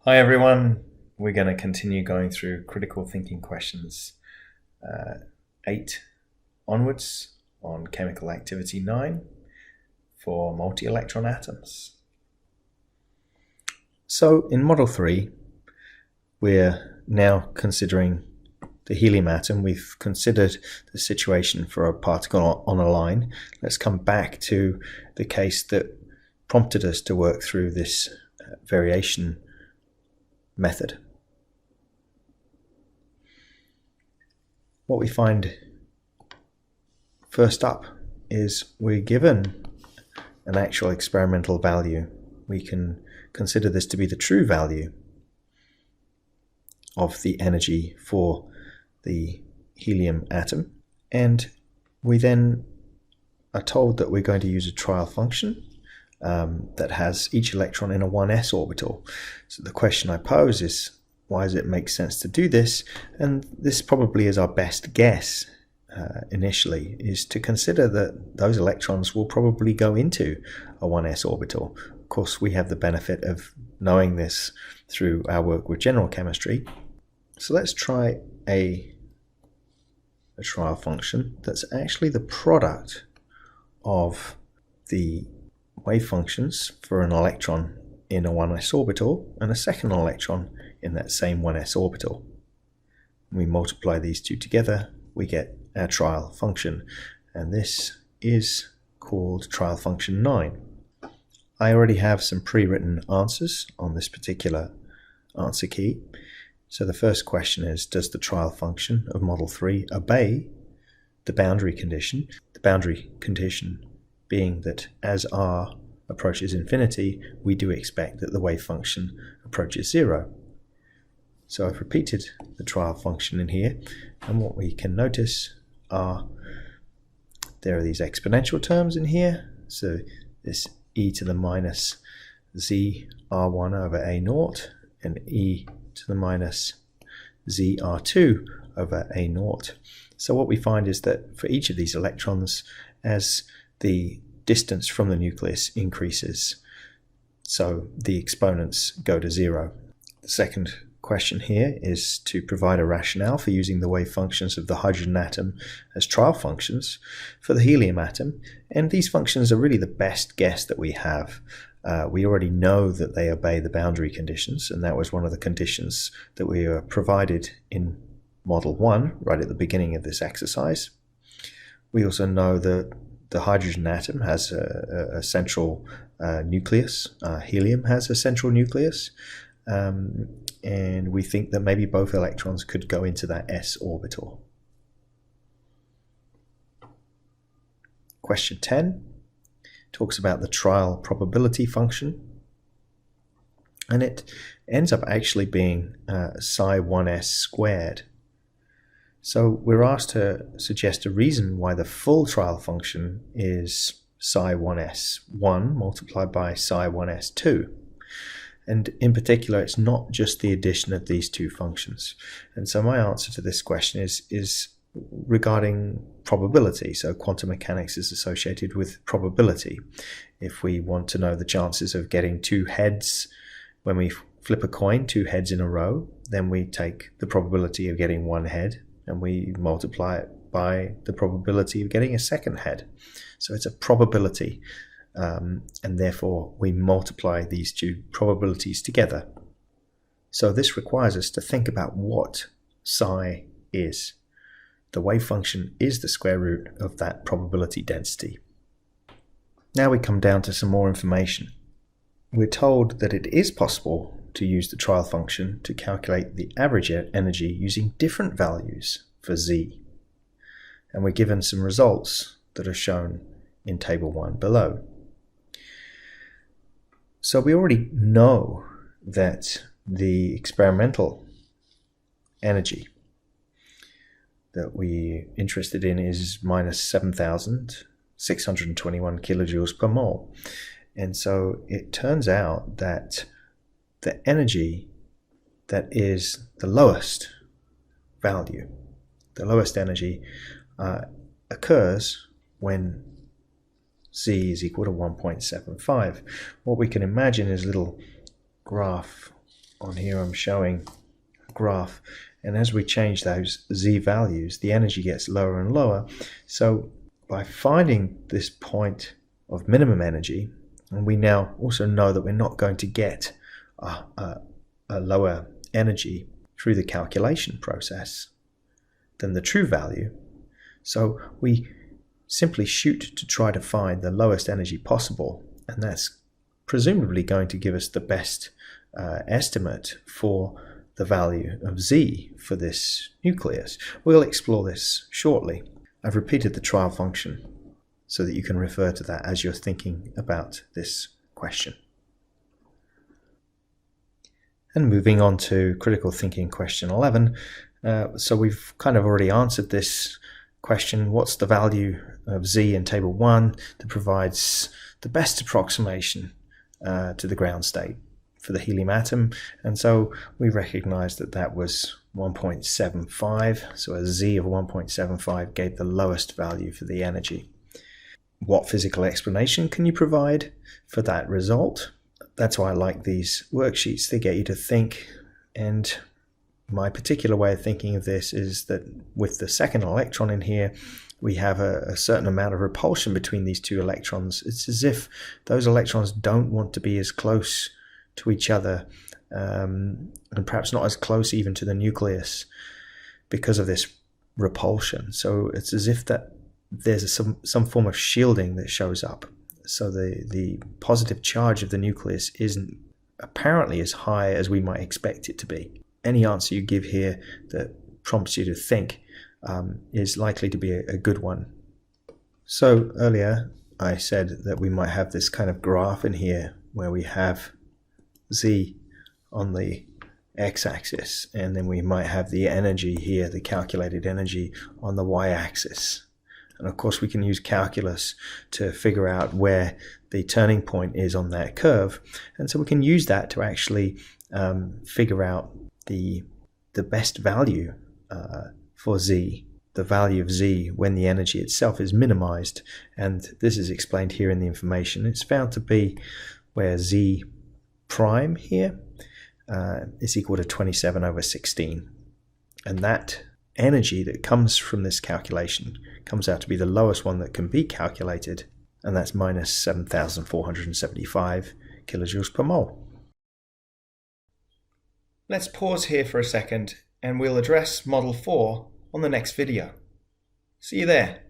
Hi everyone, we're going to continue going through critical thinking questions 8 onwards on chemical activity 9 for multi-electron atoms. So in model 3 we're now considering the helium atom. We've considered the situation for a particle on a line. Let's come back to the case that prompted us to work through this variation method. What we find first up is we're given an actual experimental value. We can consider this to be the true value of the energy for the helium atom, and we then are told that we're going to use a trial function that has each electron in a 1s orbital. So the question I pose is, why does it make sense to do this? And this probably is our best guess initially, is to consider that those electrons will probably go into a 1s orbital. Of course, we have the benefit of knowing this through our work with general chemistry. So let's try a trial function that's actually the product of the wave functions for an electron in a 1s orbital and a second electron in that same 1s orbital. When we multiply these two together, we get our trial function, and this is called trial function 9. I already have some pre-written answers on this particular answer key. So the first question is, does the trial function of model 3 obey the boundary condition? The boundary condition being that as r approaches infinity, we do expect that the wave function approaches 0. So I've repeated the trial function in here, and what we can notice are there are these exponential terms in here. So this e to the minus z r1 over a naught and e to the minus z r2 over a naught. So what we find is that for each of these electrons, as the distance from the nucleus increases, so the exponents go to 0. The second question here is to provide a rationale for using the wave functions of the hydrogen atom as trial functions for the helium atom, and these functions are really the best guess that we have. We already know that they obey the boundary conditions, and that was one of the conditions that we were provided in Model 1 right at the beginning of this exercise. We also know that the hydrogen atom has a central nucleus. Helium has a central nucleus, and we think that maybe both electrons could go into that s orbital. Question 10 talks about the trial probability function, and it ends up actually being psi 1s squared. So we're asked to suggest a reason why the full trial function is psi 1s1 multiplied by psi 1s2. And in particular, it's not just the addition of these two functions. And so my answer to this question is regarding probability. So quantum mechanics is associated with probability. If we want to know the chances of getting two heads when we flip a coin, two heads in a row, then we take the probability of getting one head and we multiply it by the probability of getting a second head. So it's a probability, and therefore we multiply these two probabilities together. So this requires us to think about what psi is. The wave function is the square root of that probability density. Now we come down to some more information. We're told that it is possible to use the trial function to calculate the average energy using different values for Z. And we're given some results that are shown in table 1 below. So we already know that the experimental energy that we're interested in is minus 7,621 kilojoules per mole. And so it turns out that the energy that is the lowest value, the lowest energy occurs when Z is equal to 1.75. What we can imagine is a little graph on here I'm showing a graph, and as we change those Z values, the energy gets lower and lower. So by finding this point of minimum energy, and we now also know that we're not going to get a lower energy through the calculation process than the true value. So we simply shoot to try to find the lowest energy possible, and that's presumably going to give us the best estimate for the value of Z for this nucleus. We'll explore this shortly. I've repeated the trial function so that you can refer to that as you're thinking about this question. And moving on to critical thinking question 11. So we've kind of already answered this question. What's the value of Z in table 1 that provides the best approximation to the ground state for the helium atom? And so we recognize that that was 1.75. So a Z of 1.75 gave the lowest value for the energy. What physical explanation can you provide for that result? That's why I like these worksheets. They get you to think, and my particular way of thinking of this is that with the second electron in here, we have a certain amount of repulsion between these two electrons. It's as if those electrons don't want to be as close to each other, and perhaps not as close even to the nucleus because of this repulsion. So it's as if that there's some form of shielding that shows up. So the positive charge of the nucleus isn't apparently as high as we might expect it to be. Any answer you give here that prompts you to think is likely to be a good one. So earlier I said that we might have this kind of graph in here where we have Z on the x-axis, and then we might have the energy here, the calculated energy, on the y-axis. And of course we can use calculus to figure out where the turning point is on that curve, and so we can use that to actually figure out the best value for Z, the value of Z when the energy itself is minimized. And this is explained here in the information. It's found to be where Z prime here is equal to 27/16, and that energy that comes from this calculation comes out to be the lowest one that can be calculated, and that's minus 7,475 kilojoules per mole. Let's pause here for a second and we'll address Model 4 on the next video. See you there.